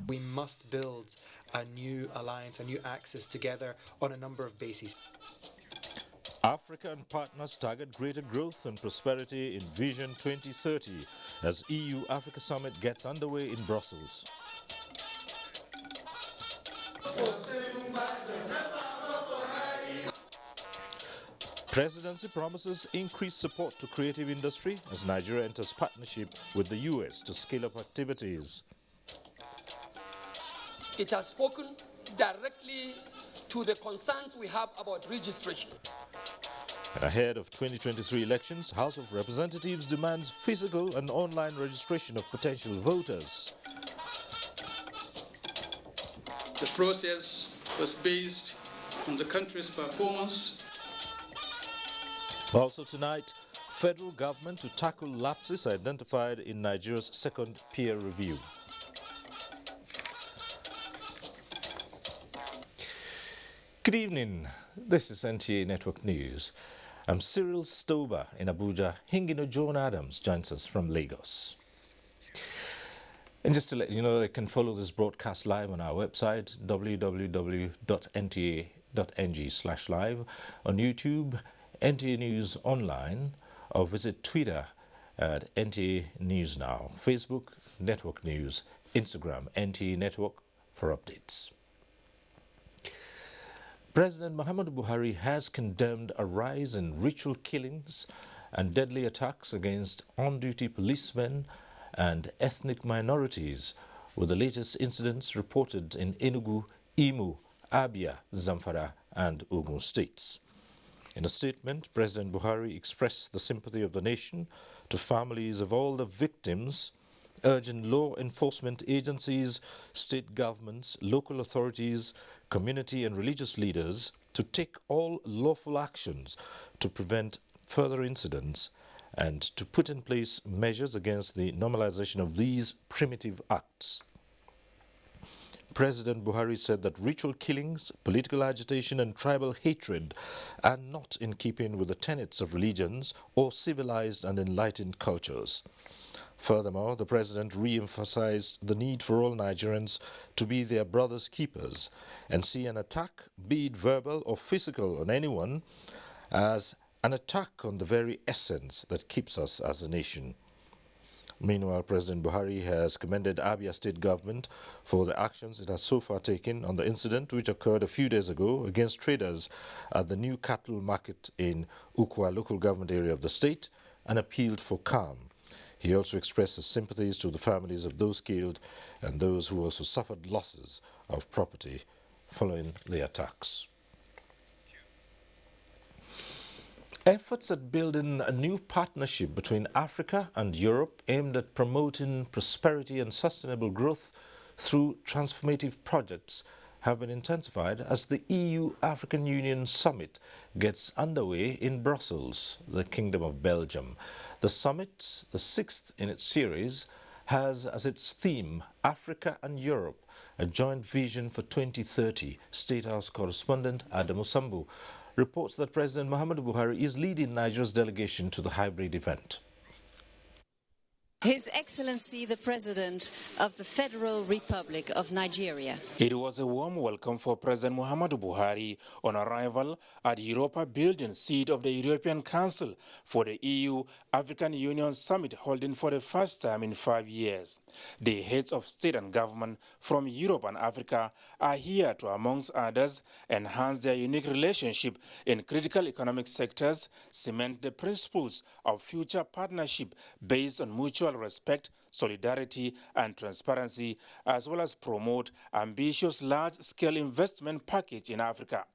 We must build a new alliance, a new axis together on a number of bases. Africa and partners target greater growth and prosperity in Vision 2030 as EU-Africa Summit gets underway in Brussels. Presidency promises increased support to creative industry as Nigeria enters partnership with the US to scale up activities. It has spoken directly to the concerns we have about registration. And ahead of 2023 elections, House of Representatives demands physical and online registration of potential voters. The process was based on the country's performance. Also tonight, federal government to tackle lapses identified in Nigeria's second peer review. Good evening, this is NTA Network News. I'm Cyril Stover in Abuja. Hingino John Adams joins us from Lagos. And just to let you know, you can follow this broadcast live on our website, www.nta.ng/live, on YouTube, NTA News Online, or visit Twitter at NTA News Now, Facebook, Network News, Instagram, NTA Network for updates. President Muhammadu Buhari has condemned a rise in ritual killings and deadly attacks against on-duty policemen and ethnic minorities, with the latest incidents reported in Enugu, Imo, Abia, Zamfara and Ogun states. In a statement, President Buhari expressed the sympathy of the nation to families of all the victims, urging law enforcement agencies, state governments, local authorities, community and religious leaders to take all lawful actions to prevent further incidents and to put in place measures against the normalization of these primitive acts. President Buhari said that ritual killings, political agitation and tribal hatred are not in keeping with the tenets of religions or civilized and enlightened cultures. Furthermore, the president re-emphasized the need for all Nigerians to be their brother's keepers and see an attack, be it verbal or physical, on anyone as an attack on the very essence that keeps us as a nation. Meanwhile, President Buhari has commended Abia State government for the actions it has so far taken on the incident which occurred a few days ago against traders at the new cattle market in Ukwa local government area of the state and appealed for calm. He also expressed his sympathies to the families of those killed and those who also suffered losses of property following the attacks. Efforts at building a new partnership between Africa and Europe aimed at promoting prosperity and sustainable growth through transformative projects have been intensified as the EU-African Union Summit gets underway in Brussels, the Kingdom of Belgium. The summit, the sixth in its series, has as its theme Africa and Europe, a joint vision for 2030. State House correspondent Adam Osambu reports that President Muhammadu Buhari is leading Nigeria's delegation to the hybrid event. His Excellency the President of the Federal Republic of Nigeria. It was a warm welcome for President Muhammadu Buhari on arrival at Europa building seat of the European Council for the EU-African Union Summit holding for the first time in 5 years. The heads of state and government from Europe and Africa are here to, amongst others, enhance their unique relationship in critical economic sectors, cement the principles of future partnership based on mutual respect, solidarity and transparency, as well as promote ambitious large-scale investment package in Africa.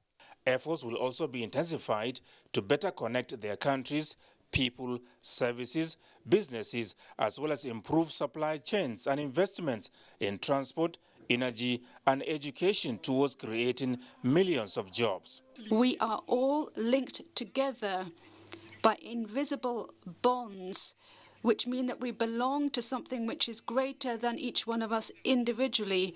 Efforts will also be intensified to better connect their countries, people, services, businesses, as well as improve supply chains and investments in transport, energy and education towards creating millions of jobs. We are all linked together by invisible bonds, which mean that we belong to something which is greater than each one of us individually.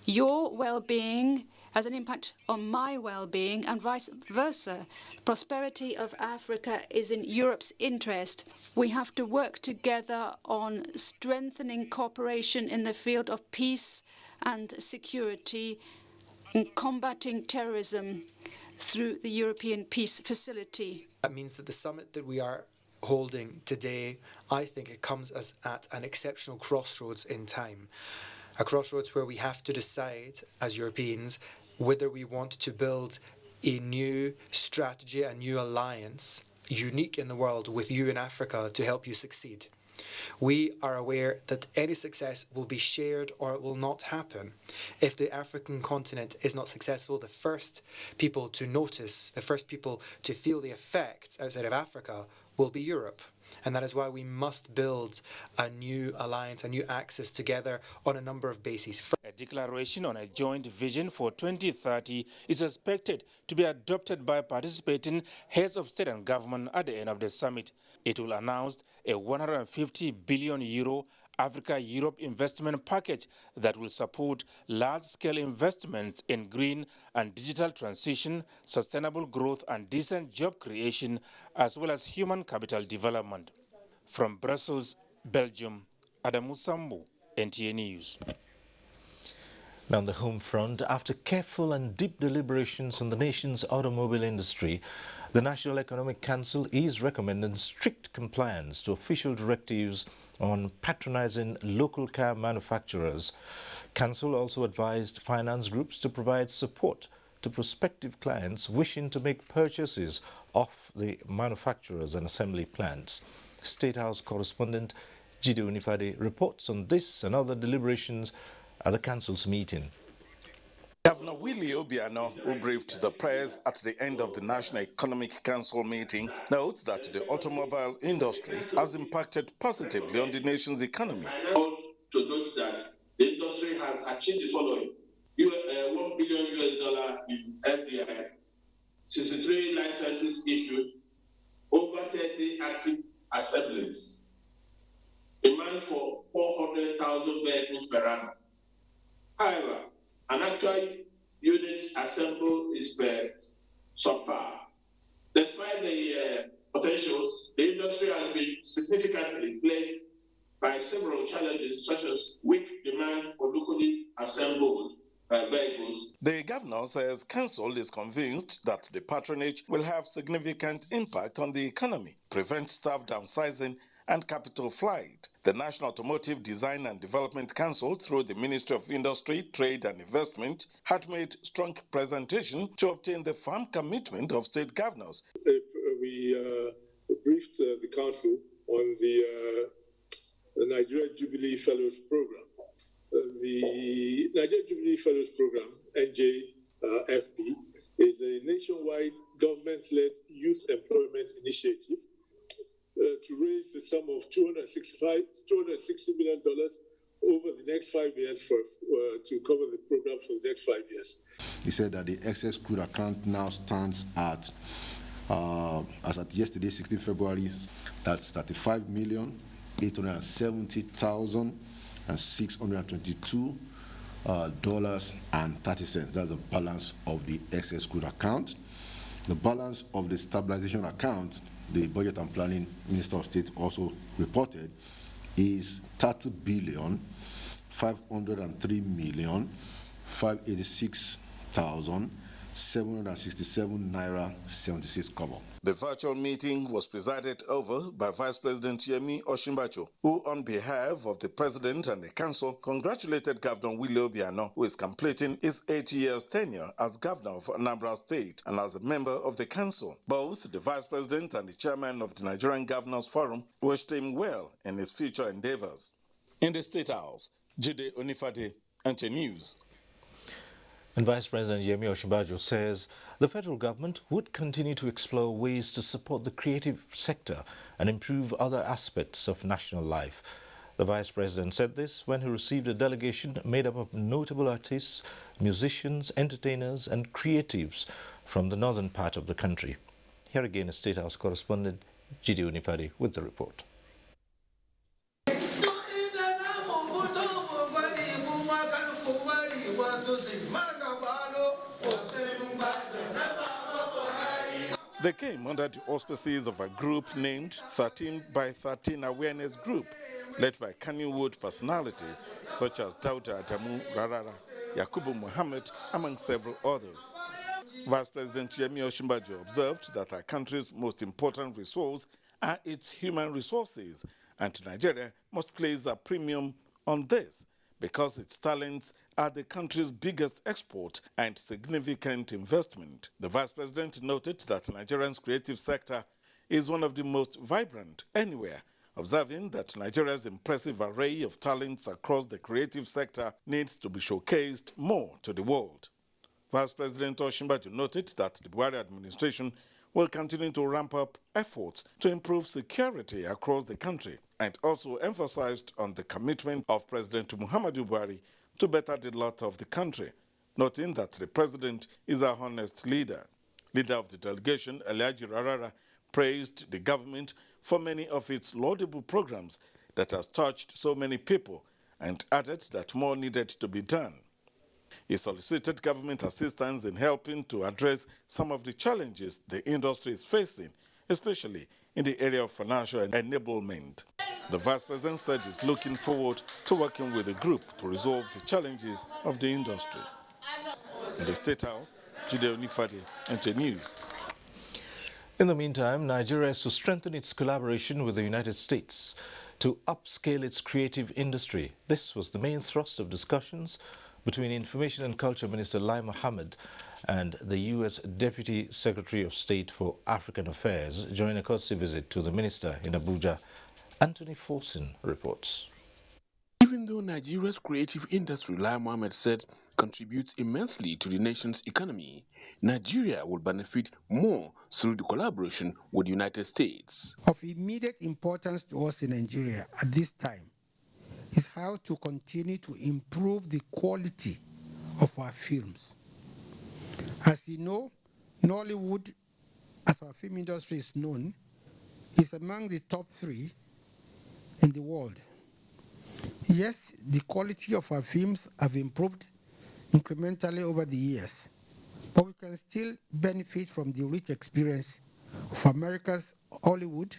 Your well-being has an impact on my well-being and vice versa. Prosperity of Africa is in Europe's interest. We have to work together on strengthening cooperation in the field of peace and security and combating terrorism through the European Peace Facility. That means that the summit that we are holding today, I think it comes at an exceptional crossroads in time. A crossroads where we have to decide as Europeans whether we want to build a new strategy, a new alliance, unique in the world with you in Africa to help you succeed. We are aware that any success will be shared or it will not happen. If the African continent is not successful, the first people to notice, the first people to feel the effects outside of Africa will be Europe. And that is why we must build a new alliance, a new axis together on a number of bases. A declaration on a joint vision for 2030 is expected to be adopted by participating heads of state and government at the end of the summit. It will announce a €150 billion Africa-Europe investment package that will support large-scale investments in green and digital transition, sustainable growth and decent job creation, as well as human capital development. From Brussels, Belgium, Adamu Sambu, NTA News. Now on the home front, after careful and deep deliberations on the nation's automobile industry, the National Economic Council is recommending strict compliance to official directives on patronizing local car manufacturers. Council also advised finance groups to provide support to prospective clients wishing to make purchases of the manufacturers and assembly plants. State House correspondent Jide Onifade reports on this and other deliberations at the Council's meeting. Governor Willie Obiano, who briefed the press at the end of the National Economic Council meeting, notes that the automobile industry has impacted positively on the nation's economy. I want to note that the industry has achieved the following: $1 billion in FDI, 63 licenses issued, over 30 active assemblies, demand for 400,000 vehicles per annum. However, an actual unit assembled is per subpar. Despite the potentials, the industry has been significantly plagued by several challenges, such as weak demand for locally assembled vehicles. The governor says council is convinced that the patronage will have significant impact on the economy, prevent staff downsizing and capital flight. The National Automotive Design and Development Council, through the Ministry of Industry, Trade and Investment, had made strong presentation to obtain the firm commitment of state governors. We briefed the council on the Nigeria Jubilee Fellows Program. The Nigeria Jubilee Fellows Program, NJFP, is a nationwide government-led youth employment initiative to raise the sum of $260 million over the next 5 years to cover the program for the next 5 years. He said that the excess crude account now stands at, as at yesterday, 16 February, that's $35,870,622 $30. That's the balance of the excess crude account. The balance of the stabilization account, the Budget and Planning Minister of State also reported, is $30,503,586,767 naira 76 kobo. The virtual meeting was presided over by Vice President Yemi Osinbajo, who on behalf of the President and the Council congratulated Governor Willie Obiano, who is completing his 8 years tenure as Governor of Anambra State and as a member of the Council. Both the Vice President and the Chairman of the Nigerian Governors Forum wished him well in his future endeavors. In the State House, Jide Onifade, NTA News. And Vice President Yemi Osinbajo says the federal government would continue to explore ways to support the creative sector and improve other aspects of national life. The Vice President said this when he received a delegation made up of notable artists, musicians, entertainers and creatives from the northern part of the country. Here again is State House correspondent Jide Onifade with the report. They came under the auspices of a group named 13 by 13 Awareness Group, led by Kannywood personalities such as Dauda Adamu Rarara, Yakubu Muhammad, among several others. Vice President Yemi Osinbajo observed that our country's most important resource are its human resources, and Nigeria must place a premium on this because its talents are the country's biggest export and significant investment. The Vice President noted that Nigeria's creative sector is one of the most vibrant anywhere, observing that Nigeria's impressive array of talents across the creative sector needs to be showcased more to the world. Vice President Osinbajo noted that the Buhari administration will continue to ramp up efforts to improve security across the country, and also emphasized on the commitment of President Muhammadu Buhari to better the lot of the country, noting that the president is a honest leader. Leader of the delegation, Alhaji Rarara, praised the government for many of its laudable programs that has touched so many people and added that more needed to be done. He solicited government assistance in helping to address some of the challenges the industry is facing, especially in the area of financial enablement. The Vice President said he's looking forward to working with the group to resolve the challenges of the industry. In the State House, Jide Onifade, NTA News. In the meantime, Nigeria is to strengthen its collaboration with the United States to upscale its creative industry. This was the main thrust of discussions between Information and Culture Minister Lai Mohammed and the U.S. Deputy Secretary of State for African Affairs during a courtesy visit to the minister in Abuja. Anthony Forson reports. Even though Nigeria's creative industry, Lai Mohammed said, contributes immensely to the nation's economy, Nigeria will benefit more through the collaboration with the United States. Of immediate importance to us in Nigeria at this time is how to continue to improve the quality of our films. As you know, Nollywood, as our film industry is known, is among the top 3 in the world. Yes, the quality of our films have improved incrementally over the years, but we can still benefit from the rich experience of America's Hollywood,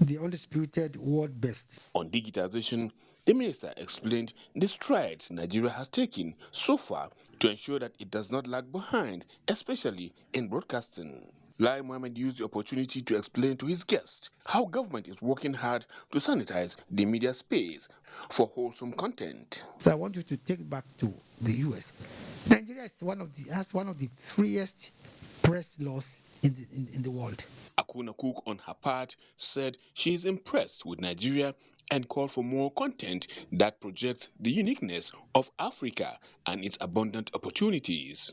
the undisputed world best. On digitization, the minister explained the strides Nigeria has taken so far to ensure that it does not lag behind, especially in broadcasting. Lai Mohammed used the opportunity to explain to his guests how government is working hard to sanitize the media space for wholesome content. So I want you to take back to the US. Nigeria has one of the freest press laws in the world. Akuna Cook, on her part, said she is impressed with Nigeria and called for more content that projects the uniqueness of Africa and its abundant opportunities.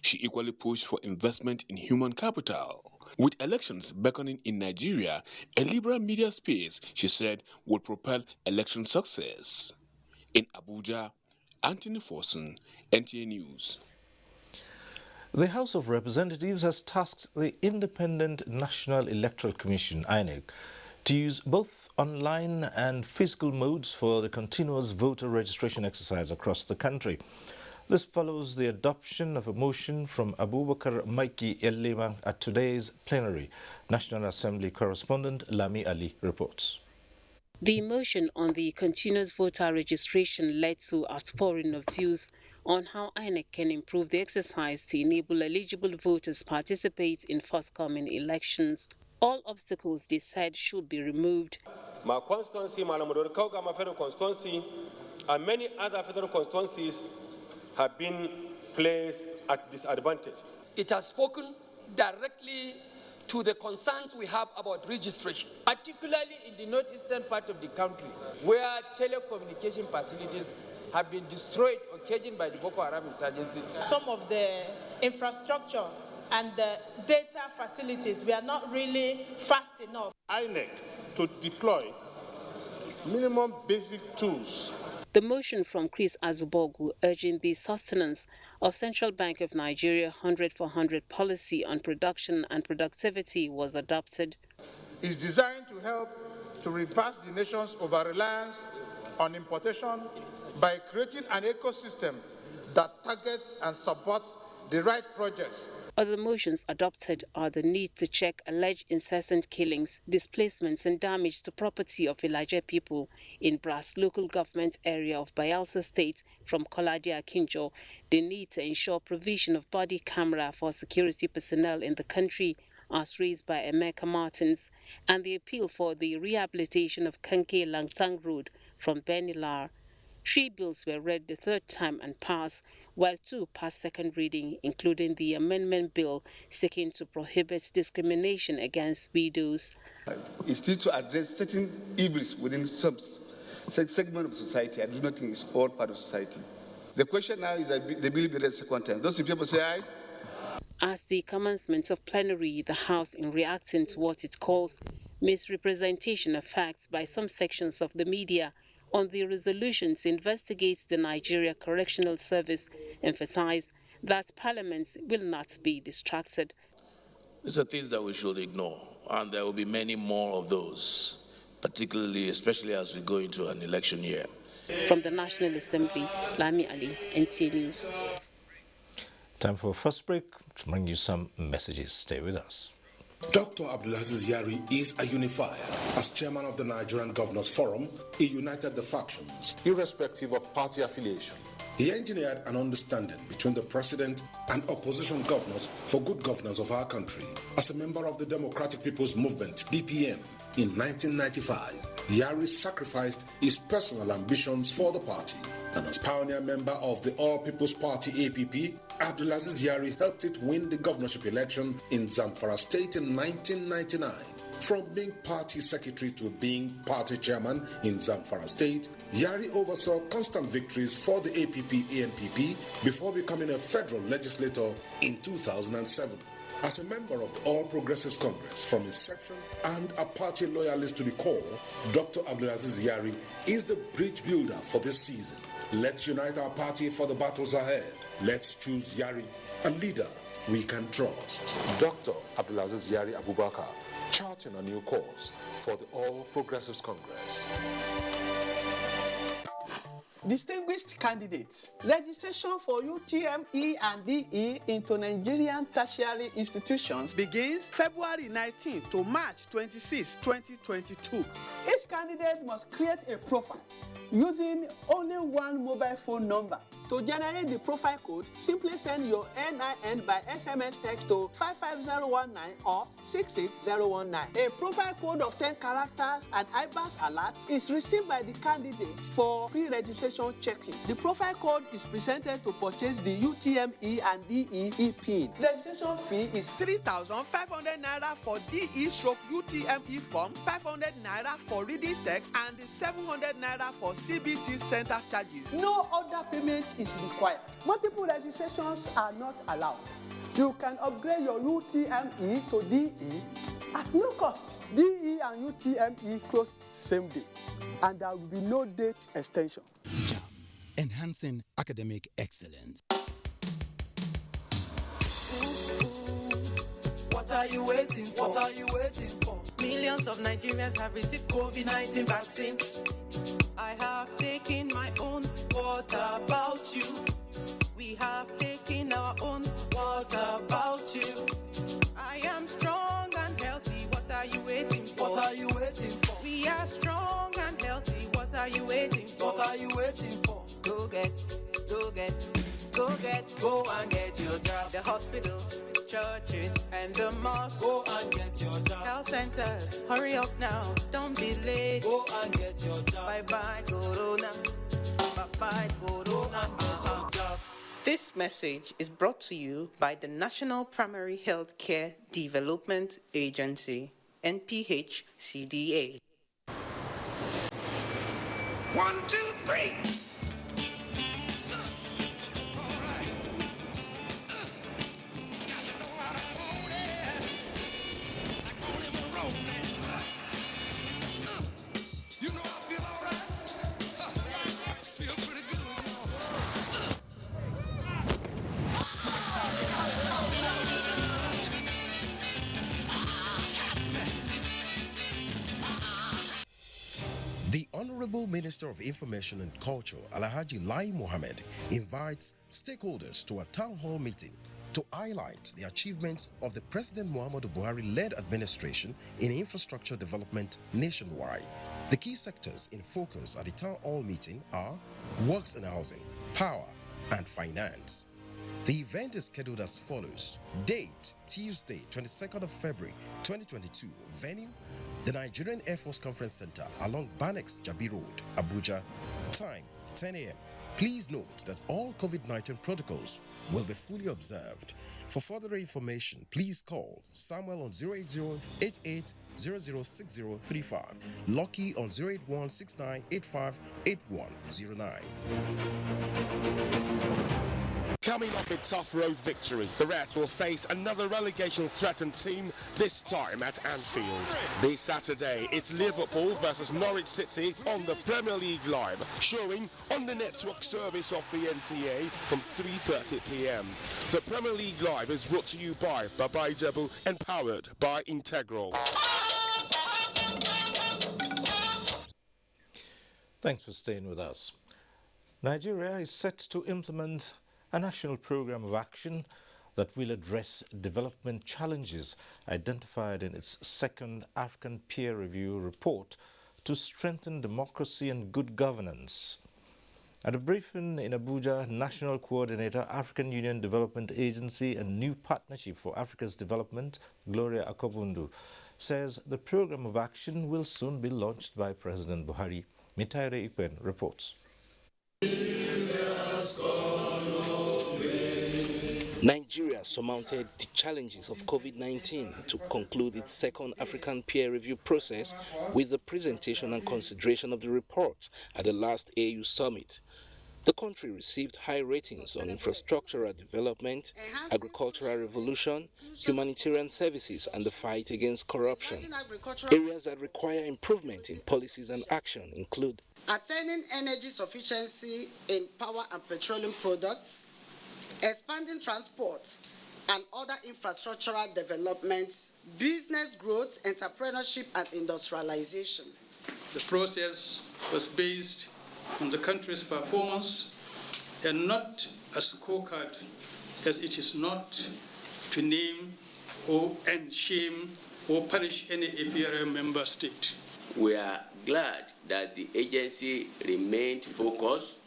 She equally pushed for investment in human capital. With elections beckoning in Nigeria, a liberal media space, she said, would propel election success. In Abuja, Anthony Forson, NTA News. The House of Representatives has tasked the Independent National Electoral Commission, INEC, to use both online and physical modes for the continuous voter registration exercise across the country. This follows the adoption of a motion from Abubakar Maiki Elema at today's plenary. National Assembly correspondent Lami Ali reports. The motion on the continuous voter registration led to outpouring of views on how INEC can improve the exercise to enable eligible voters participate in forthcoming elections. All obstacles, they said, should be removed. My constituency, Malamudori Kaugama Federal Constituency, and many other federal constituencies have been placed at disadvantage. It has spoken directly to the concerns we have about registration, particularly in the northeastern part of the country, where telecommunication facilities have been destroyed, occasioned by the Boko Haram insurgency. Some of the infrastructure and the data facilities were not really fast enough. INEC to deploy minimum basic tools. The motion from Chris Azubogu urging the sustenance of Central Bank of Nigeria 100 for 100 policy on production and productivity was adopted. It's designed to help to reverse the nation's over-reliance on importation by creating an ecosystem that targets and supports the right projects. Other motions adopted are the need to check alleged incessant killings, displacements and damage to property of Elijah people in Brass local government area of Bayelsa State from Kolade Akinjo, the need to ensure provision of body camera for security personnel in the country as raised by Emeka Martins, and the appeal for the rehabilitation of Kanke Langtang Road from Benilar. 3 bills were read the third time and passed, while 2 passed second reading, including the amendment bill seeking to prohibit discrimination against widows. It's still to address certain evils within some segment of society. I do not think it's all part of society. The question now is that the bill be read second time. Those in favor say aye. As the commencement of plenary, the House, in reacting to what it calls misrepresentation of facts by some sections of the media on the resolution to investigate the Nigeria Correctional Service, emphasized that Parliament will not be distracted. These are things that we should ignore, and there will be many more of those, especially as we go into an election year. From the National Assembly, Lami Ali, NTA News. Time for a first break to bring you some messages. Stay with us. Dr. Abdulaziz Yari is a unifier. As chairman of the Nigerian Governors Forum, he united the factions, irrespective of party affiliation. He engineered an understanding between the president and opposition governors for good governance of our country. As a member of the Democratic People's Movement, DPM, in 1995, Yari sacrificed his personal ambitions for the party. And as pioneer member of the All People's Party APP, Abdulaziz Yari helped it win the governorship election in Zamfara State in 1999. From being party secretary to being party chairman in Zamfara State, Yari oversaw constant victories for the APP-ANPP before becoming a federal legislator in 2007. As a member of the All Progressives Congress from inception and a party loyalist to the core, Dr. Abdulaziz Yari is the bridge builder for this season. Let's unite our party for the battles ahead. Let's choose Yari, a leader we can trust. Dr. Abdulaziz Yari Abubakar, charting a new course for the All Progressives Congress. Distinguished candidates, registration for UTME and DE into Nigerian tertiary institutions begins February 19 to March 26, 2022. Each candidate must create a profile using only one mobile phone number. To generate the profile code, simply send your NIN by SMS text to 55019 or 68019. A profile code of 10 characters and IBANS alert is received by the candidate for pre-registration checking. The profile code is presented to purchase the UTME and DE PIN. The registration fee is 3,500 naira for DE/UTME form, 500 naira for reading text, and 700 naira for CBT center charges. No other payment is required. Multiple registrations are not allowed. You can upgrade your UTME to DE at no cost. DE and UTME close same day, and there will be no date extension. JAM, enhancing academic excellence. What are you waiting for? What are you waiting for? Millions of Nigerians have received COVID-19 vaccine. I have taken my own. What about you? We have taken our own. What about you? I am strong and healthy. What are you waiting for? What are you waiting for? We are strong and healthy. What are you waiting for? What are you waiting for? Go get, go get, go get, go and get your job. The hospitals, churches, and the mosques. Go and get your job. Health centers, hurry up now. Don't be late. Go and get your job. Bye-bye, Corona. Bye-bye, Corona. Go and get your job. This message is brought to you by the National Primary Healthcare Development Agency, NPHCDA. 1, 2, 3. The Honorable Minister of Information and Culture, Alhaji Lai Mohammed, invites stakeholders to a town hall meeting to highlight the achievements of the President Muhammadu Buhari-led administration in infrastructure development nationwide. The key sectors in focus at the town hall meeting are works and housing, power, and finance. The event is scheduled as follows. Date, Tuesday, 22nd of February, 2022. Venue, the Nigerian Air Force Conference Center along Banex Jabi Road, Abuja. Time, 10 a.m. Please note that all COVID-19 protocols will be fully observed. For further information, please call Samuel on 080-88006035, Lucky on 08169858109. Coming off a tough road victory, the Reds will face another relegation-threatened team, this time at Anfield. This Saturday, it's Liverpool versus Norwich City on the Premier League Live, showing on the network service of the NTA from 3:30 p.m. The Premier League Live is brought to you by Baba Ijebu and powered by Integral. Thanks for staying with us. Nigeria is set to implement a national program of action that will address development challenges identified in its second African peer review report to strengthen democracy and good governance. At a briefing in Abuja, National Coordinator, African Union Development Agency and New Partnership for Africa's Development, Gloria Akobundu, says the program of action will soon be launched by President Buhari. Mitaire Ikwen reports. Nigeria surmounted the challenges of COVID-19 to conclude its second African peer review process with the presentation and consideration of the report at the last AU summit. The country received high ratings on infrastructural development, agricultural revolution, humanitarian services, and the fight against corruption. Areas that require improvement in policies and action include attaining energy sufficiency in power and petroleum products, expanding transport and other infrastructural developments, business growth, entrepreneurship, and industrialization. The process was based on the country's performance and not a scorecard, as it is not to name and shame or punish any APRM member state. We are glad that the agency remained focused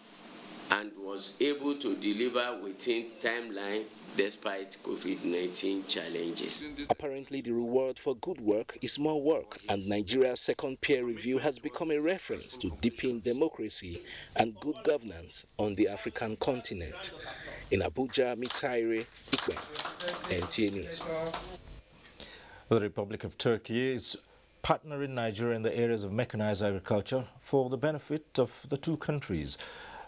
and was able to deliver within timeline despite COVID-19 challenges. Apparently, the reward for good work is more work, and Nigeria's second peer review has become a reference to deepen democracy and good governance on the African continent. In Abuja, Mitaire Ikwe, NTA News. The Republic of Turkey is partnering Nigeria in the areas of mechanized agriculture for the benefit of the two countries.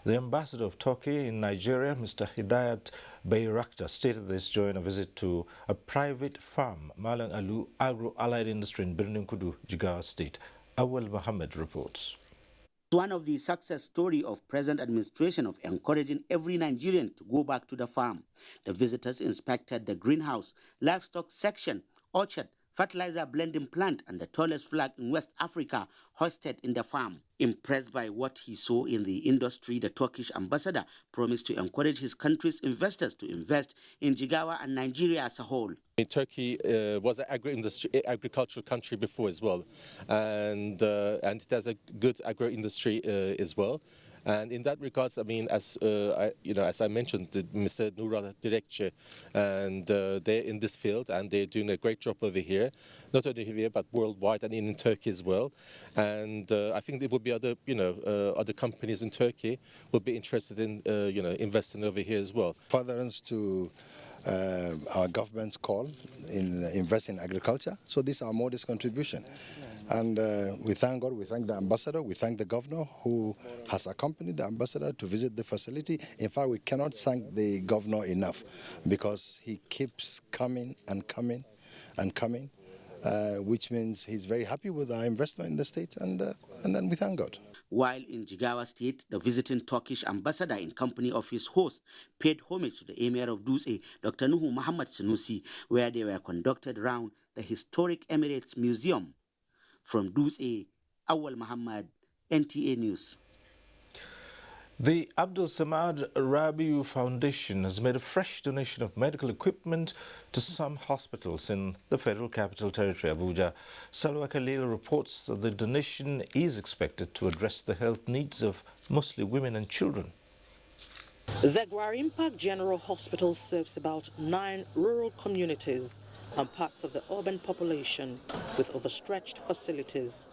The ambassador of Turkey in Nigeria, Mr. Hidayat Bayraktar, stated this during a visit to a private farm, Malang Alu Agro-Allied Industry in Birnin Kudu, Jigawa State. Awal Mohammed reports. One of the success story of present administration of encouraging every Nigerian to go back to the farm. The visitors inspected the greenhouse, livestock section, orchard, fertilizer blending plant, and the tallest flag in West Africa hoisted in the farm. Impressed by what he saw in the industry, the Turkish ambassador promised to encourage his country's investors to invest in Jigawa and Nigeria as a whole. Turkey was an agricultural country before as well, and it has a good agro-industry as well. And in that regards, I mean, as I mentioned, Mr. Nura Direkçe, and they're in this field and they're doing a great job over here, not only here but worldwide and in Turkey as well. And I think there will be other, other companies in Turkey will be interested in, investing over here as well. Furtherance to our government's call in investing in agriculture. So this is our modest contribution. And we thank God, we thank the ambassador, we thank the governor who has accompanied the ambassador to visit the facility. In fact, we cannot thank the governor enough because he keeps coming and coming and coming, which means he's very happy with our investment in the state, and then we thank God. While in Jigawa State, the visiting Turkish ambassador in company of his host paid homage to the Emir of Dutse, Dr. Nuhu Muhammad Sanusi, where they were conducted round the historic Emirates Museum. From Dutse, Awal Muhammad, NTA News. The Abdul Samad Rabiu Foundation has made a fresh donation of medical equipment to some hospitals in the Federal Capital Territory, Abuja. Salwa Khalil reports that the donation is expected to address the health needs of mostly women and children. The Gwarimpa General Hospital serves about 9 rural communities and parts of the urban population with overstretched facilities.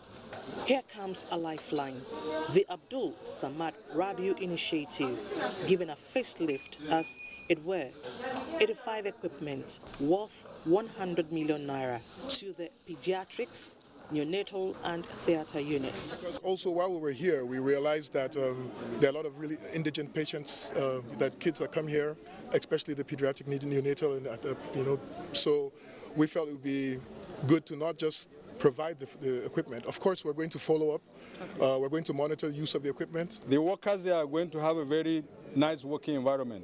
Here comes a lifeline, the Abdul Samad Rabiu Initiative, giving a facelift, as it were, 85 equipment worth 100 million naira to the pediatrics, neonatal and theatre units. Also, while we were here, we realized that there are a lot of really indigent patients, that kids that come here, especially the pediatric, neonatal, and so we felt it would be good to not just provide the equipment. Of course, we're going to follow up. We're going to monitor use of the equipment. The workers there are going to have a very nice working environment.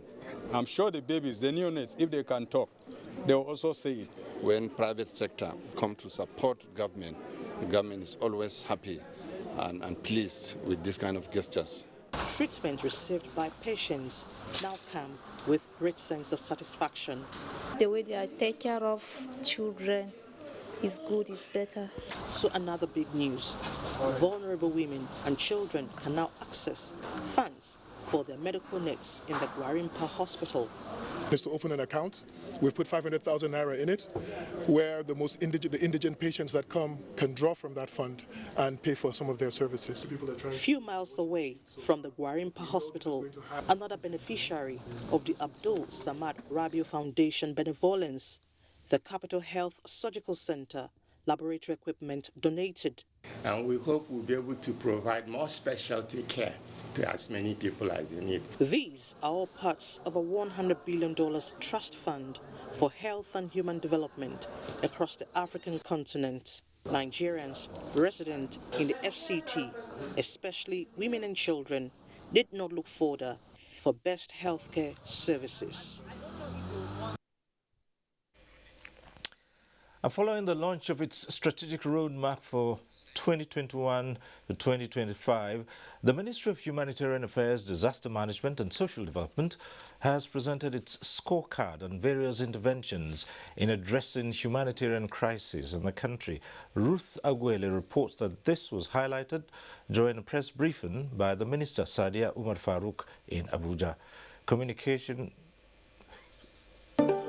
I'm sure the babies, the neonates, if they can talk, they'll also say it. When private sector come to support government, the government is always happy and pleased with this kind of gestures. Treatment received by patients now come with great sense of satisfaction. The way they take care of children is good, is better. So another big news, vulnerable women and children can now access funds for their medical needs in the Gwarimpa Hospital. Is to open an account. We've put 500,000 naira in it, where the indigent patients that come can draw from that fund and pay for some of their services. Few miles away from the Gwarimpa Hospital, another beneficiary of the Abdul Samad Rabiu Foundation benevolence, the Capital Health Surgical Center, laboratory equipment donated. And we hope we'll be able to provide more specialty care to as many people as they need. These are all parts of a $100 billion trust fund for health and human development across the African continent. Nigerians resident in the FCT, especially women and children, did not look further for best healthcare services. And following the launch of its strategic roadmap for 2021 to 2025, the Ministry of Humanitarian Affairs, Disaster Management and Social Development has presented its scorecard on various interventions in addressing humanitarian crises in the country. Ruth Agwele reports that this was highlighted during a press briefing by the Minister Sadia Umar Farouk in Abuja.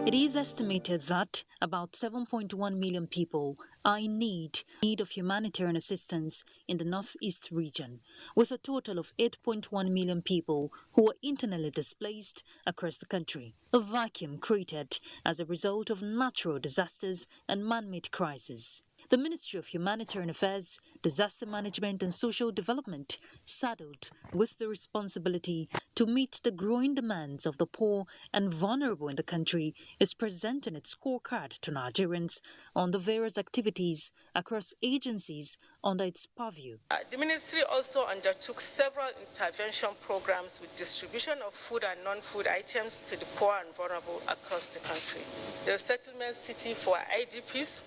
It is estimated that about 7.1 million people are in need of humanitarian assistance in the Northeast region, with a total of 8.1 million people who are internally displaced across the country. A vacuum created as a result of natural disasters and man-made crises. The Ministry of Humanitarian Affairs, Disaster Management and Social Development, saddled with the responsibility to meet the growing demands of the poor and vulnerable in the country, is presenting its scorecard to Nigerians on the various activities across agencies under its purview. The Ministry also undertook several intervention programs with distribution of food and non-food items to the poor and vulnerable across the country. The resettlement city for IDPs,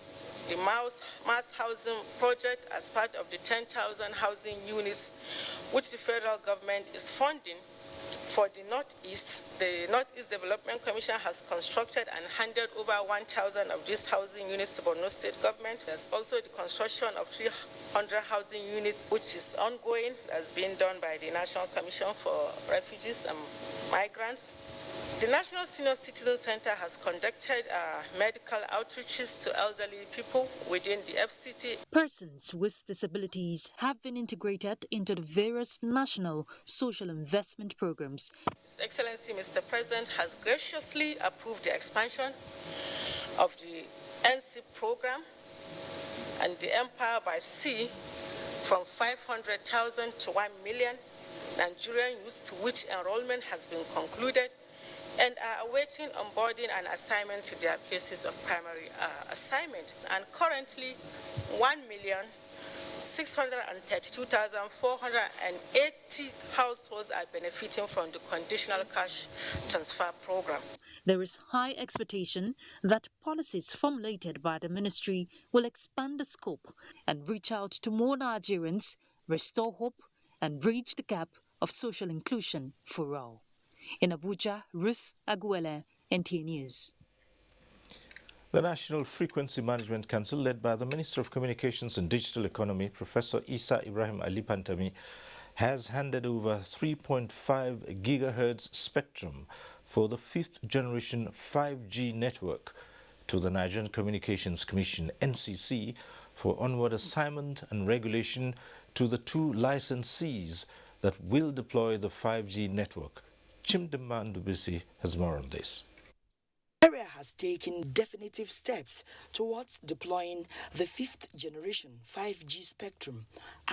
the mass housing project as part of the 10,000 housing units which the federal government is funding for the Northeast. The Northeast Development Commission has constructed and handed over 1,000 of these housing units to Borno State government. There's also the construction of 300 housing units, which is ongoing, that's being done by the National Commission for Refugees and Migrants. The National Senior Citizen Center has conducted medical outreaches to elderly people within the FCT. Persons with disabilities have been integrated into the various national social investment programs. His Excellency Mr. President has graciously approved the expansion of the NC program and the Empire by Sea from 500,000 to 1 million Nigerian youths, to which enrollment has been concluded, and are awaiting onboarding and assignment to their places of primary assignment. And currently, 1,632,480 households are benefiting from the conditional cash transfer program. There is high expectation that policies formulated by the ministry will expand the scope and reach out to more Nigerians, restore hope, and bridge the gap of social inclusion for all. In Abuja, Ruth Aguele, NTA News. The National Frequency Management Council, led by the Minister of Communications and Digital Economy, Professor Isa Ibrahim Ali Pantami, has handed over 3.5 gigahertz spectrum for the 5th generation 5G network to the Nigerian Communications Commission, NCC, for onward assignment and regulation to the 2 licensees that will deploy the 5G network. Chimdema Ndubisi has more on this. Nigeria has taken definitive steps towards deploying the 5th generation 5G spectrum,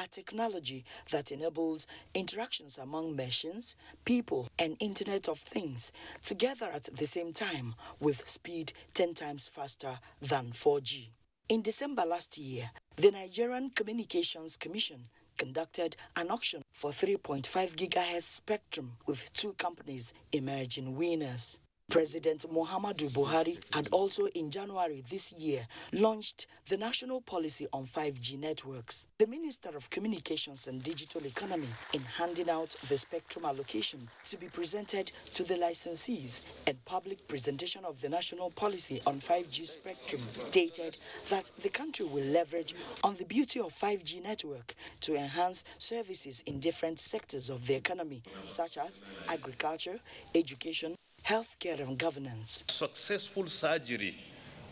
a technology that enables interactions among machines, people, and Internet of Things together at the same time with speed 10 times faster than 4G. In December last year, the Nigerian Communications Commission conducted an auction for 3.5 gigahertz spectrum with 2 companies emerging winners. President Muhammadu Buhari had also in January this year launched the National Policy on 5G Networks. The Minister of Communications and Digital Economy, in handing out the spectrum allocation to be presented to the licensees and public presentation of the National Policy on 5G spectrum, stated that the country will leverage on the beauty of 5G network to enhance services in different sectors of the economy, such as agriculture, education, healthcare and governance. Successful surgery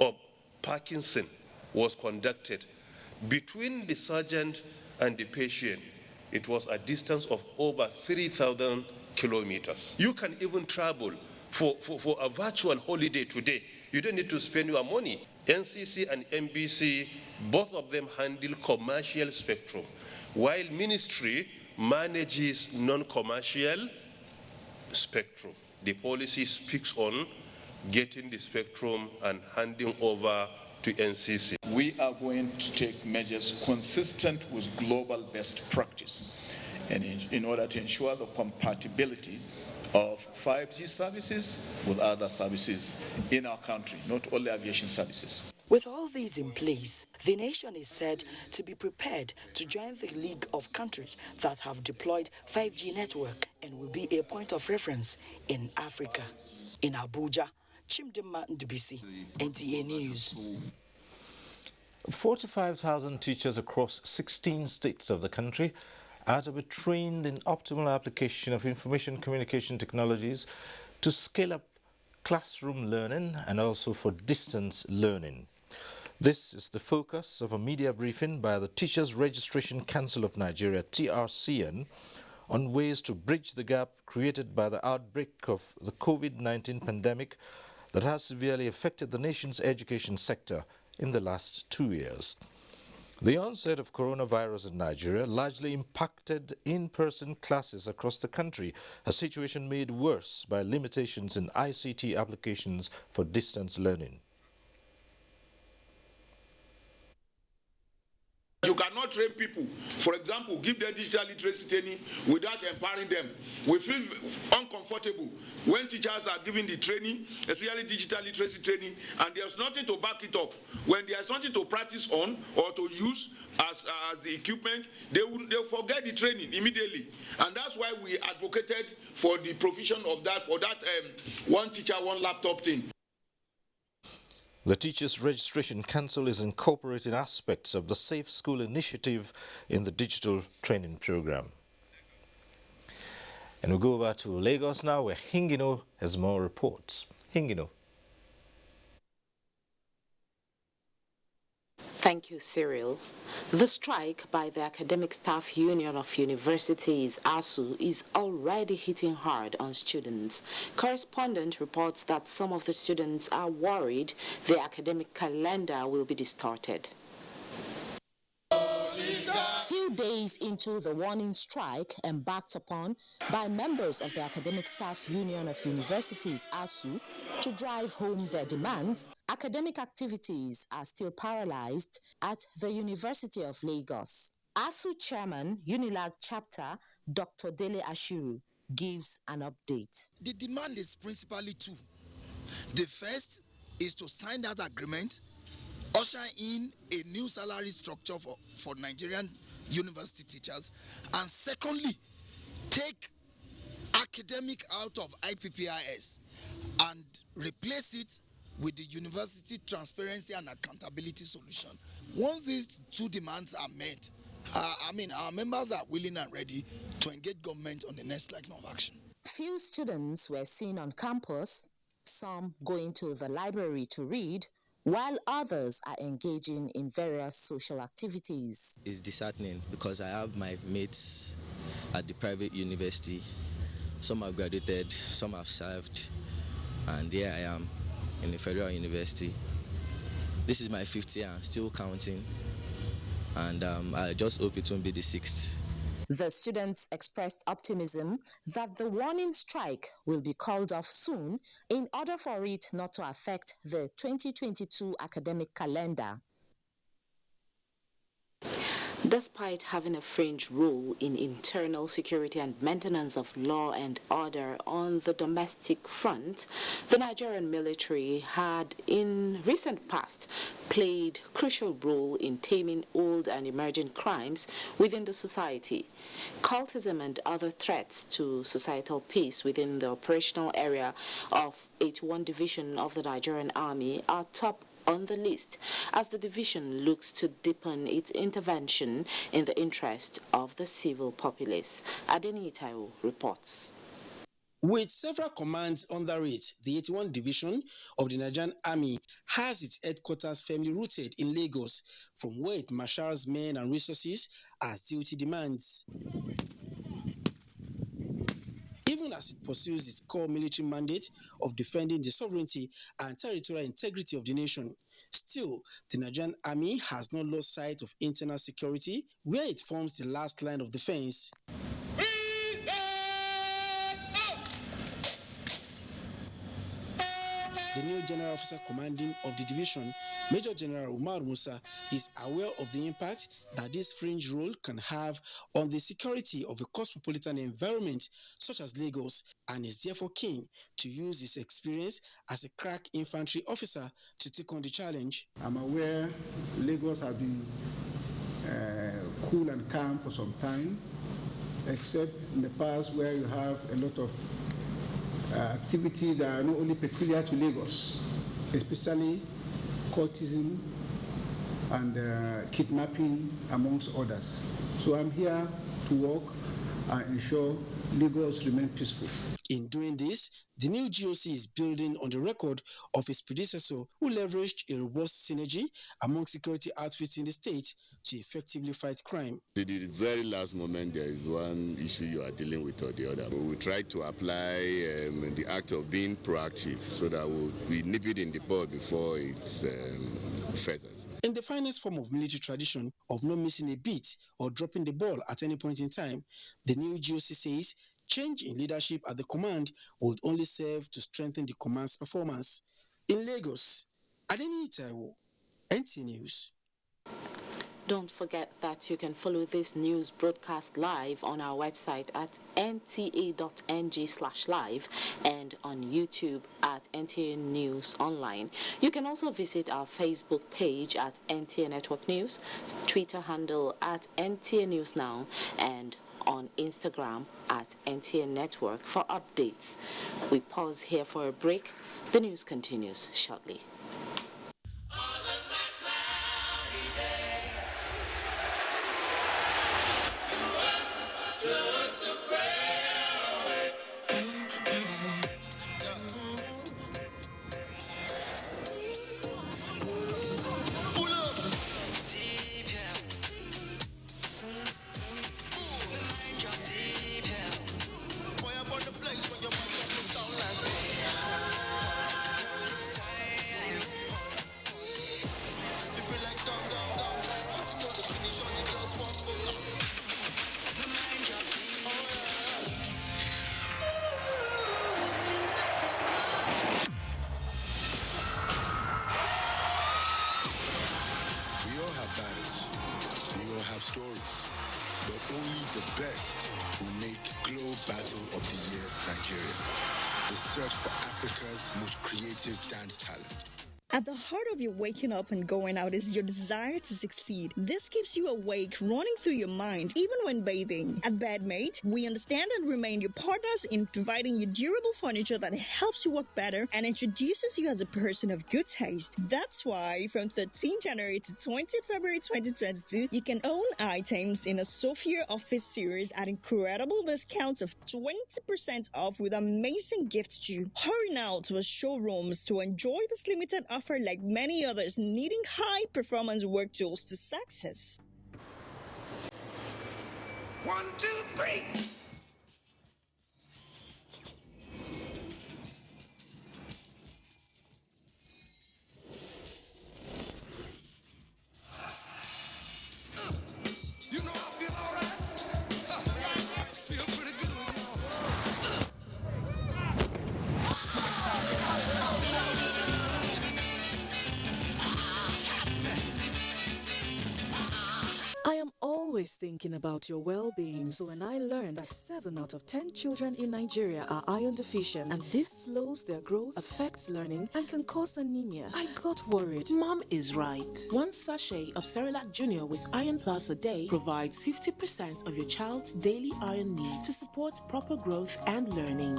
of Parkinson was conducted. Between the surgeon and the patient, it was a distance of over 3,000 kilometers. You can even travel for a virtual holiday today. You don't need to spend your money. NCC and MBC, both of them handle commercial spectrum, while Ministry manages non-commercial spectrum. The policy speaks on getting the spectrum and handing over to NCC. We are going to take measures consistent with global best practice and in order to ensure the compatibility of 5G services with other services in our country, not only aviation services. With all these in place, the nation is said to be prepared to join the league of countries that have deployed 5G network and will be a point of reference in Africa. In Abuja, Chimdema Ndubisi, NTA News. 45,000 teachers across 16 states of the country are to be trained in optimal application of information communication technologies to scale up classroom learning and also for distance learning. This is the focus of a media briefing by the Teachers Registration Council of Nigeria, TRCN, on ways to bridge the gap created by the outbreak of the COVID-19 pandemic that has severely affected the nation's education sector in the last 2 years. The onset of coronavirus in Nigeria largely impacted in-person classes across the country, a situation made worse by limitations in ICT applications for distance learning. You cannot train people, for example, give them digital literacy training without empowering them. We feel uncomfortable when teachers are giving the training, especially digital literacy training, and there's nothing to back it up. When there's nothing to practice on or to use as the equipment, they'll forget the training immediately. And that's why we advocated for the provision of that, one teacher, one laptop thing. The Teachers Registration Council is incorporating aspects of the Safe School initiative in the digital training program. And we go over to Lagos now, where Hingino has more reports. Hingino. Thank you, Cyril. The strike by the Academic Staff Union of Universities, ASU, is already hitting hard on students. Correspondent reports that some of the students are worried the academic calendar will be distorted. Few days into the warning strike embarked upon by members of the Academic Staff Union of Universities, ASU, to drive home their demands, academic activities are still paralyzed at the University of Lagos. ASU Chairman, UNILAG Chapter, Dr. Dele Ashiru, gives an update. The demand is principally two. The first is to sign that agreement, usher in a new salary structure for Nigerian university teachers, and secondly, take academic out of IPPIS and replace it with the University Transparency and Accountability Solution. Once these two demands are met, our members are willing and ready to engage government on the next line of action. Few students were seen on campus, some going to the library to read, while others are engaging in various social activities. It's disheartening because I have my mates at the private university. Some have graduated, some have served, and here I am in the federal university. This is my 5th year, I'm still counting, and I just hope it won't be the 6th. The students expressed optimism that the warning strike will be called off soon in order for it not to affect the 2022 academic calendar. Despite having a fringe role in internal security and maintenance of law and order on the domestic front, the Nigerian military had in recent past played a crucial role in taming old and emerging crimes within the society. Cultism and other threats to societal peace within the operational area of 81 Division of the Nigerian Army are top on the list as the division looks to deepen its intervention in the interest of the civil populace. Adeni Itaiwo reports. With several commands under it, the 81 Division of the Nigerian Army has its headquarters firmly rooted in Lagos, from where it marshals men and resources as duty demands. Even as it pursues its core military mandate of defending the sovereignty and territorial integrity of the nation, still, the Nigerian Army has not lost sight of internal security, where it forms the last line of defense. The new General Officer Commanding of the division, Major General Umar Musa, is aware of the impact that this fringe role can have on the security of a cosmopolitan environment such as Lagos, and is therefore keen to use his experience as a crack infantry officer to take on the challenge. I'm aware Lagos has been cool and calm for some time, except in the past where you have a lot of activities that are not only peculiar to Lagos, especially cultism and kidnapping, amongst others. So I'm here to work and ensure Lagos remains peaceful. In doing this, the new GOC is building on the record of his predecessor, who leveraged a robust synergy among security outfits in the state to effectively fight crime. At the very last moment, there is one issue you are dealing with or the other. We try to apply the act of being proactive so that we nip it in the bud before it's feathers. In the finest form of military tradition of not missing a beat or dropping the ball at any point in time, the new GOC says change in leadership at the command would only serve to strengthen the command's performance. In Lagos, Adeni Itaiwo, NTA News. Don't forget that you can follow this news broadcast live on our website at nta.ng/live and on YouTube at NTA News Online. You can also visit our Facebook page at NTA Network News, Twitter handle at NTA News Now, and on Instagram at NTA Network for updates. We pause here for a break. The news continues shortly. Just a prayer away. Pull up. Deep, yeah. Drop deep, yeah. Fire upon the place when your mind comes down like this time. At the heart of your waking up and going out is your desire to succeed. This keeps you awake, running through your mind, even when bathing. At Bedmate, we understand and remain your partners in providing you durable furniture that helps you work better and introduces you as a person of good taste. That's why from 13 January to 20 February 2022, you can own items in a Sophia Office series at incredible discounts of 20% off with amazing gifts too. Hurry now to our showrooms to enjoy this limited offer like many others needing high performance work tools to success. 1, 2, 3. You know I feel all right. Feel pretty good. I am always thinking about your well-being, so when I learned that 7 out of 10 children in Nigeria are iron deficient and this slows their growth, affects learning, and can cause anemia, I got worried. Mom is right. 1 sachet of Cerelac Junior with Iron Plus a day provides 50% of your child's daily iron need to support proper growth and learning.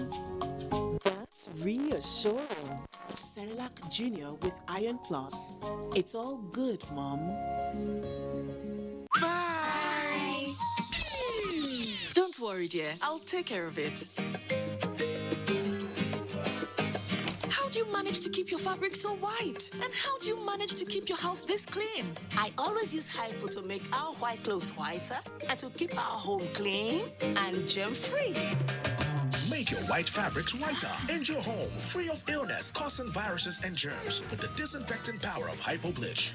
That's reassuring. Cerelac Junior with Iron Plus. It's all good, Mom. Bye! Don't worry, dear. I'll take care of it. How do you manage to keep your fabric so white? And how do you manage to keep your house this clean? I always use Hypo to make our white clothes whiter and to keep our home clean and germ-free. Make your white fabrics whiter and your home free of illness causing viruses and germs with the disinfecting power of Hypo Bleach.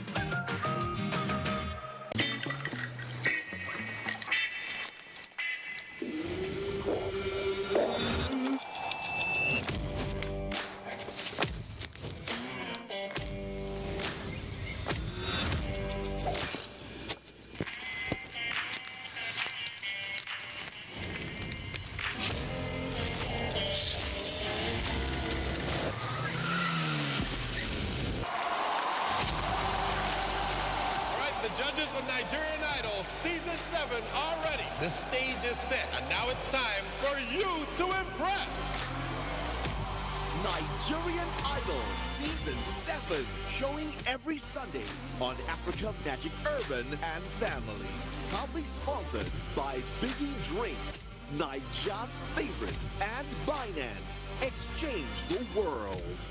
Judges of Nigerian Idol Season 7 are ready. The stage is set, and now it's time for you to impress. Nigerian Idol Season 7, showing every Sunday on Africa Magic Urban and Family. Proudly sponsored by Biggie Drinks, Nigeria's favorite, and Binance. Exchange the world.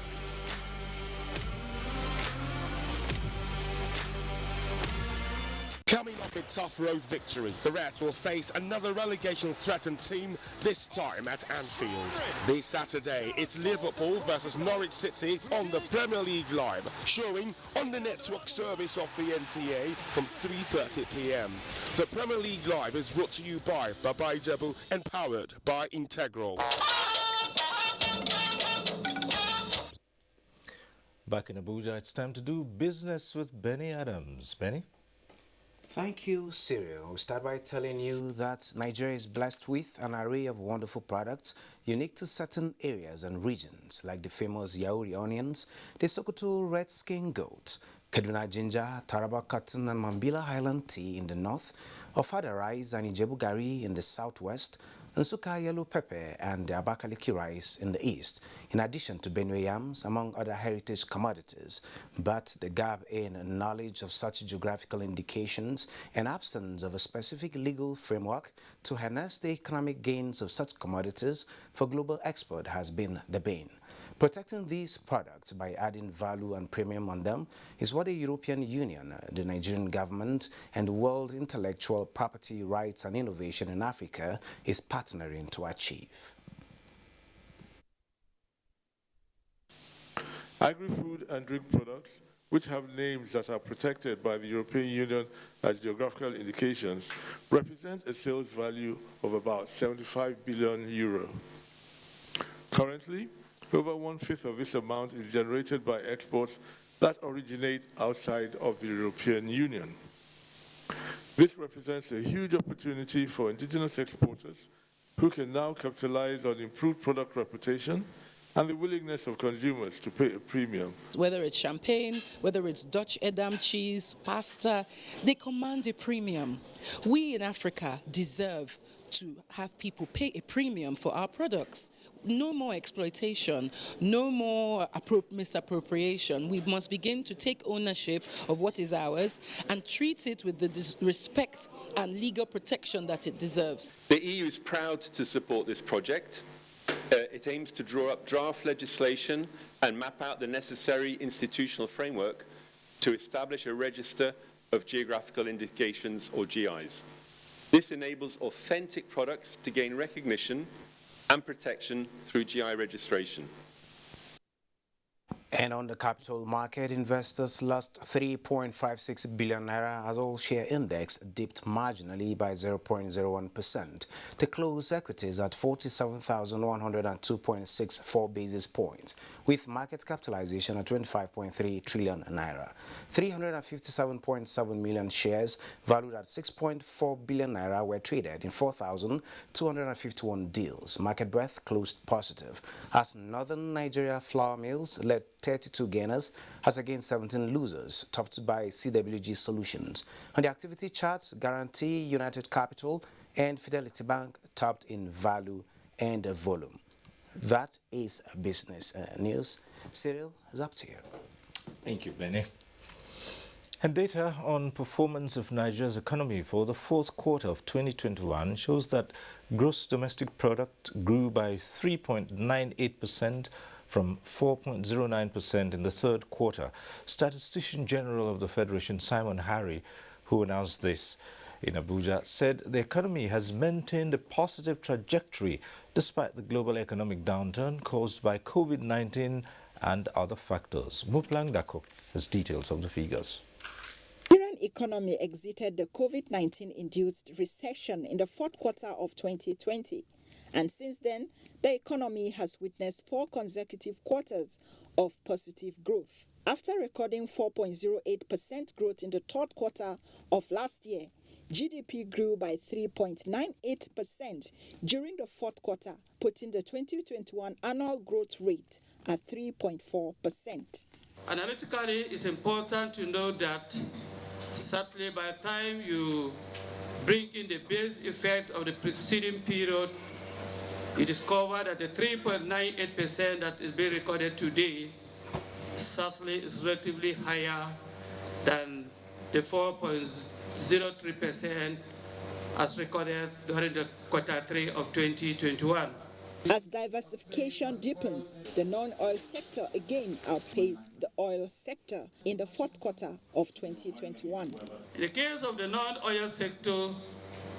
Coming off a tough road victory, the Reds will face another relegation-threatened team, this time at Anfield. This Saturday, it's Liverpool versus Norwich City on the Premier League Live, showing on the network service of the NTA from 3:30 p.m. The Premier League Live is brought to you by Baba Ijebu and powered by Integral. Back in Abuja, it's time to do business with Benny Adams. Benny? Thank you, Cyril. We'll start by telling you that Nigeria is blessed with an array of wonderful products unique to certain areas and regions, like the famous Yauri onions, the Sokoto red skin goat, Kaduna ginger, Taraba cotton and Mambila Highland tea in the north, Ofada rice and Ijebu gari in the southwest, Nsuka yellow pepper and the Abakaliki rice in the east, in addition to Benue yams, among other heritage commodities. But the gap in knowledge of such geographical indications and absence of a specific legal framework to harness the economic gains of such commodities for global export has been the bane. Protecting these products by adding value and premium on them is what the European Union, the Nigerian government, and the World Intellectual Property Rights and Innovation in Africa is partnering to achieve. Agri-food and drink products, which have names that are protected by the European Union as geographical indications, represent a sales value of about €75 billion. Currently, over 1/5 of this amount is generated by exports that originate outside of the European Union. This represents a huge opportunity for indigenous exporters who can now capitalize on improved product reputation and the willingness of consumers to pay a premium. Whether it's champagne, whether it's Dutch Edam cheese, pasta, they command a premium. We in Africa deserve to have people pay a premium for our products. No more exploitation, no more misappropriation. We must begin to take ownership of what is ours and treat it with the respect and legal protection that it deserves. The EU is proud to support this project. It aims to draw up draft legislation and map out the necessary institutional framework to establish a register of geographical indications, or GIs. This enables authentic products to gain recognition and protection through GI registration. And on the capital market, investors lost 3.56 billion naira as all-share index dipped marginally by 0.01%. To close equities at 47,102.64 basis points, with market capitalization at 25.3 trillion naira. 357.7 million shares valued at 6.4 billion naira were traded in 4,251 deals. Market breadth closed positive as Northern Nigeria flour mills led 32 gainers as against 17 losers, topped by CWG Solutions. On the activity chart, Guarantee, United Capital, and Fidelity Bank topped in value and volume. That is business news. Cyril, is up to you. Thank you, Benny. And data on performance of Nigeria's economy for the fourth quarter of 2021 shows that gross domestic product grew by 3.98% from 4.09% in the third quarter. Statistician General of the Federation, Simon Harry, who announced this in Abuja, said the economy has maintained a positive trajectory despite the global economic downturn caused by COVID-19 and other factors. Muplang Dako has details of the figures. The Nigerian economy exited the COVID-19-induced recession in the fourth quarter of 2020. And since then, the economy has witnessed 4 consecutive quarters of positive growth. After recording 4.08% growth in the third quarter of last year, GDP grew by 3.98% during the fourth quarter, putting the 2021 annual growth rate at 3.4%. Analytically, it's important to know that certainly by the time you bring in the base effect of the preceding period, you discover that the 3.98% that is being recorded today certainly is relatively higher than the 4.03% as recorded during the quarter 3 of 2021. As diversification deepens, the non-oil sector again outpaced the oil sector in the fourth quarter of 2021. In the case of the non-oil sector,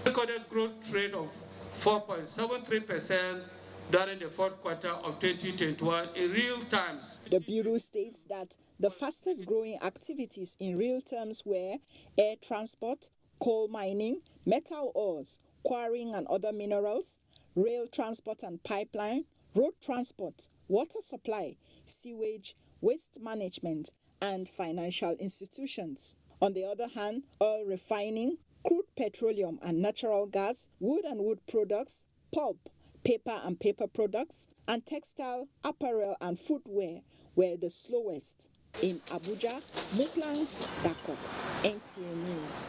recorded growth rate of 4.73% during the fourth quarter of 2021 in real terms. The Bureau states that the fastest growing activities in real terms were air transport, coal mining, metal ores, quarrying and other minerals, rail transport and pipeline, road transport, water supply, sewage, waste management, and financial institutions. On the other hand, oil refining, crude petroleum and natural gas, wood and wood products, pulp, paper and paper products, and textile, apparel and footwear were the slowest. In Abuja, Muplang Dakok, NTA News.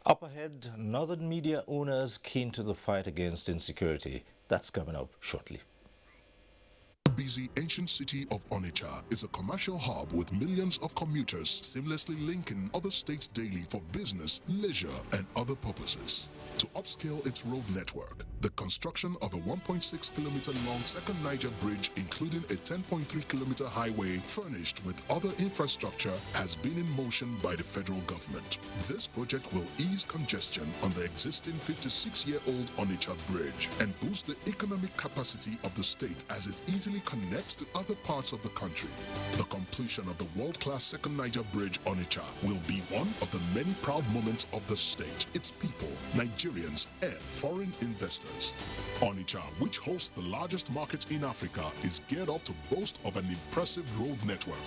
Up ahead, Northern media owners keen to the fight against insecurity. That's coming up shortly. The busy ancient city of Onitsha is a commercial hub with millions of commuters seamlessly linking other states daily for business, leisure, and other purposes. To upscale its road network, the construction of a 1.6-kilometer long second Niger bridge, including a 10.3-kilometer highway furnished with other infrastructure, has been in motion by the federal government. This project will ease congestion on the existing 56-year-old Onitsha bridge and boost the economic capacity of the state as it easily connects to other parts of the country. The completion of the world-class second Niger bridge Onitsha will be one of the many proud moments of the state, its people, Nigerians, and foreign investors. Onitsha, which hosts the largest market in Africa, is geared up to boast of an impressive road network.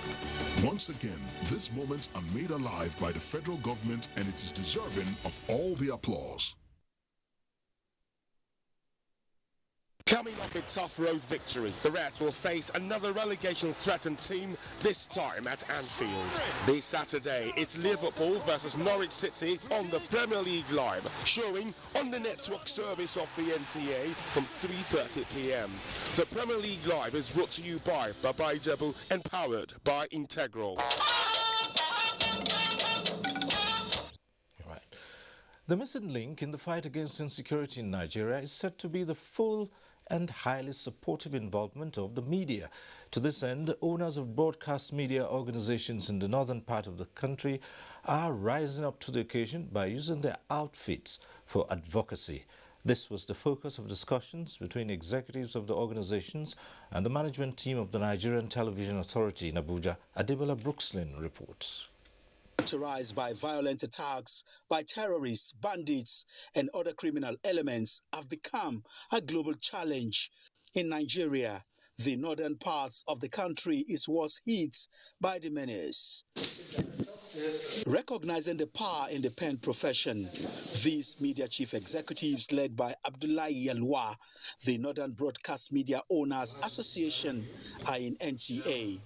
Once again, these moments are made alive by the federal government, and it is deserving of all the applause. Coming off a tough road victory, the Reds will face another relegation-threatened team, this time at Anfield. This Saturday, it's Liverpool versus Norwich City on the Premier League Live, showing on the network service of the NTA from 3:30 p.m. The Premier League Live is brought to you by Baba Ijebu and powered by Integral. The missing link in the fight against insecurity in Nigeria is said to be the full and highly supportive involvement of the media. To this end, owners of broadcast media organizations in the northern part of the country are rising up to the occasion by using their outfits for advocacy. This was the focus of discussions between executives of the organizations and the management team of the Nigerian Television Authority in Abuja. Adebola Brookslyn reports. Characterized by violent attacks by terrorists, bandits, and other criminal elements, have become a global challenge. In Nigeria, the northern parts of the country is worse hit by the menace. Recognizing the power in the pen profession, these media chief executives, led by Abdullahi Yalwa, the Northern Broadcast Media Owners Association, are in NTA,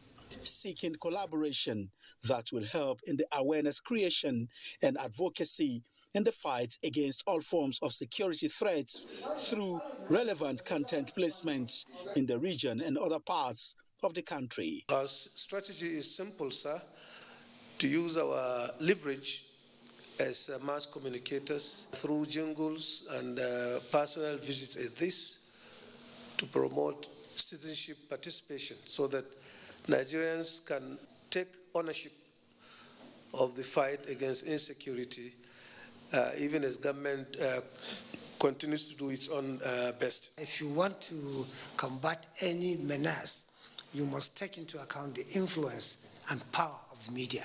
seeking collaboration that will help in the awareness creation and advocacy in the fight against all forms of security threats through relevant content placement in the region and other parts of the country. Our strategy is simple, sir, to use our leverage as mass communicators through jingles and personal visits as this to promote citizenship participation so that Nigerians can take ownership of the fight against insecurity, even as government continues to do its own best. If you want to combat any menace, you must take into account the influence and power of the media.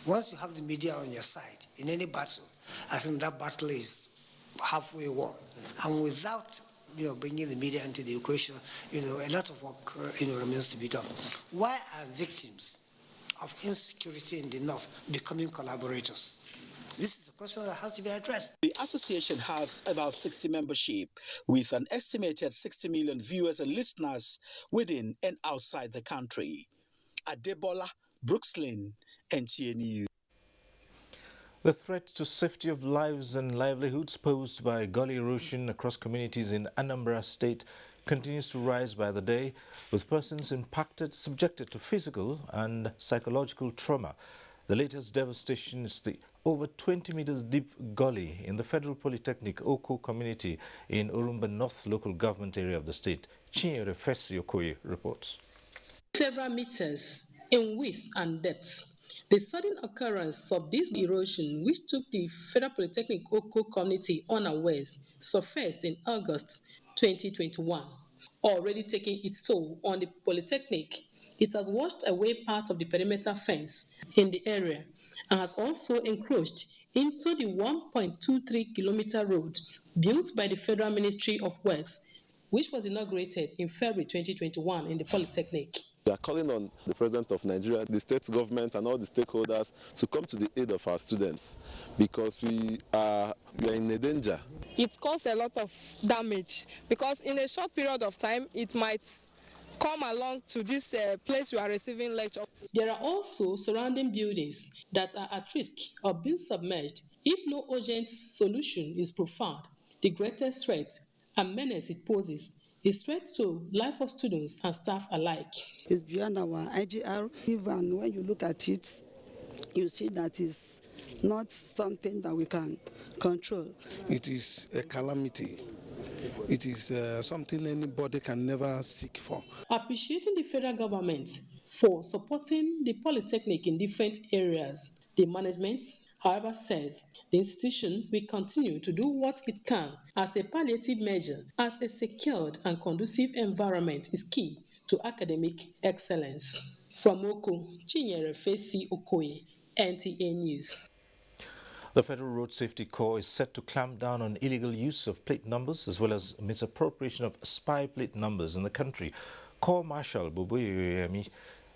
Once you have the media on your side in any battle, I think that battle is halfway won. And without bringing the media into the equation, a lot of work, remains to be done. Why are victims of insecurity in the North becoming collaborators? This is a question that has to be addressed. The association has about 60 membership, with an estimated 60 million viewers and listeners within and outside the country. Adebola Brookslyn, NTA News. The threat to safety of lives and livelihoods posed by gully erosion across communities in Anambra State continues to rise by the day, with persons impacted subjected to physical and psychological trauma. The latest devastation is the over 20 meters deep gully in the Federal Polytechnic Oko community in Orumba North local government area of the state. Chinyere Fesi Okoye reports. Several meters in width and depth. The sudden occurrence of this erosion, which took the Federal Polytechnic Oko community unawares, surfaced in August 2021. Already taking its toll on the Polytechnic, it has washed away part of the perimeter fence in the area and has also encroached into the 1.23-kilometer road built by the Federal Ministry of Works, which was inaugurated in February 2021 in the Polytechnic. We are calling on the President of Nigeria, the state government and all the stakeholders to come to the aid of our students because we are in a danger. It caused a lot of damage because in a short period of time it might come along to this place we are receiving lecture. There are also surrounding buildings that are at risk of being submerged if no urgent solution is profound. The greatest threat and menace it poses is threat to life of students and staff alike. It's beyond our IGR. Even when you look at it, you see that it's not something that we can control. It is a calamity. It is something anybody can never seek for. Appreciating the federal government for supporting the Polytechnic in different areas, the management, however, says the institution will continue to do what it can as a palliative measure, as a secured and conducive environment is key to academic excellence. From Oko, Chinyere Fesi Okoye, NTA News. The Federal Road Safety Corps is set to clamp down on illegal use of plate numbers as well as misappropriation of spy plate numbers in the country. Corps Marshal Boboye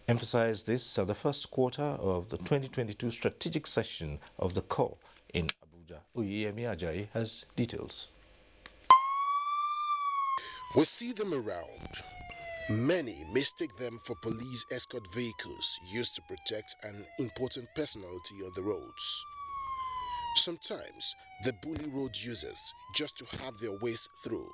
emphasized this at the first quarter of the 2022 strategic session of the Corps in Abuja. Oyeyemi Ajayi has details. We see them around. Many mistake them for police escort vehicles used to protect an important personality on the roads. Sometimes they bully road users just to have their ways through.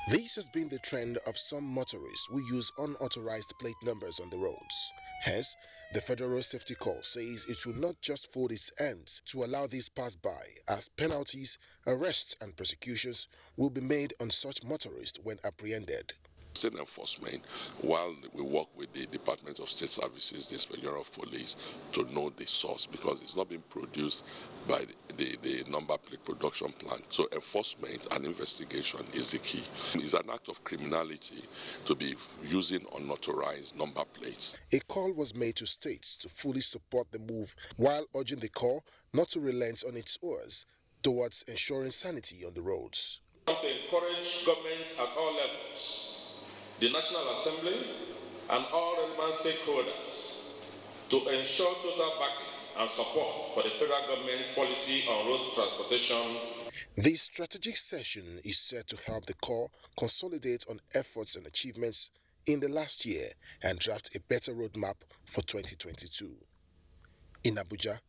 This has been the trend of some motorists who use unauthorized plate numbers on the roads. Hence, the Federal Road Safety Corps says it will not just fold its hands to allow this pass by, as penalties, arrests and prosecutions will be made on such motorists when apprehended. State enforcement, while we work with the Department of State Services, the Inspector of Police, to know the source, because it's not being produced by the number plate production plant. So enforcement and investigation is the key. It's an act of criminality to be using unauthorized number plates. A call was made to states to fully support the move, while urging the Corps not to relent on its oars towards ensuring sanity on the roads. To encourage governments at all levels, the National Assembly and all relevant stakeholders to ensure total backing and support for the federal government's policy on road transportation. This strategic session is set to help the Corps consolidate on efforts and achievements in the last year and draft a better roadmap for 2022. In Abuja,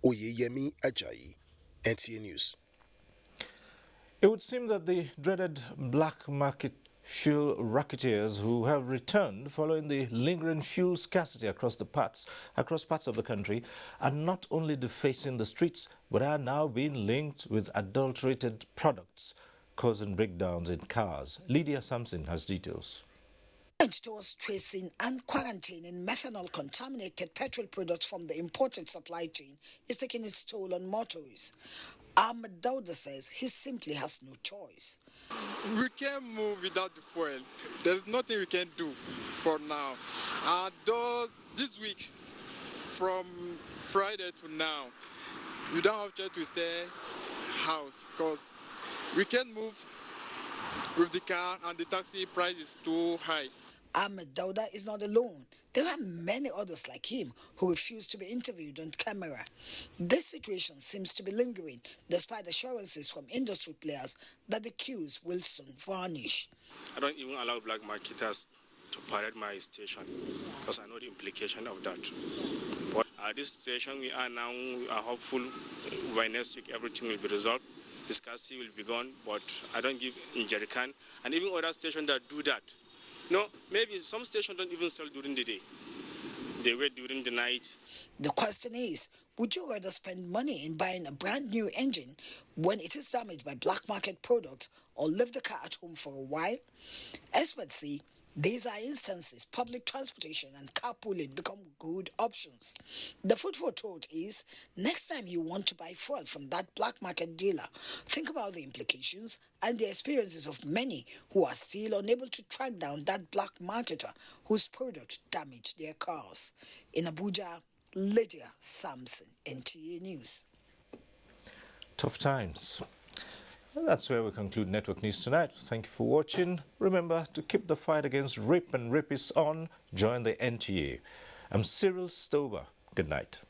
Oyeyemi Ajayi, NTA News. It would seem that the dreaded black market fuel racketeers who have returned following the lingering fuel scarcity across parts of the country are not only defacing the streets, but are now being linked with adulterated products, causing breakdowns in cars. Lydia Sampson has details. Towards tracing and quarantining methanol-contaminated petrol products from the imported supply chain is taking its toll on motorists. Ahmed Dauda says he simply has no choice. We can't move without the fuel. There's nothing we can do for now. Though this week, from Friday to now, you don't have to stay house because we can't move with the car and the taxi price is too high. Ahmed Dauda is not alone. There are many others like him who refuse to be interviewed on camera. This situation seems to be lingering despite assurances from industry players that the queues will soon vanish. I don't even allow black marketers to parade my station because I know the implication of that. But at this situation we are now, we are hopeful by next week everything will be resolved. The scarcity will be gone, but I don't give in jerrycan. And even other stations that do that. No, maybe some stations don't even sell during the day. They wait during the night. The question is, would you rather spend money in buying a brand new engine when it is damaged by black market products or leave the car at home for a while? Experts say these are instances public transportation and carpooling become good options. The food for thought is, next time you want to buy fuel from that black market dealer, think about the implications and the experiences of many who are still unable to track down that black marketer whose product damaged their cars. In Abuja, Lydia Sampson, NTA News. Tough times. Well, that's where we conclude Network News tonight. Thank you for watching. Remember to keep the fight against rape and rapists on. Join the NTA. I'm Cyril Stover. Good night.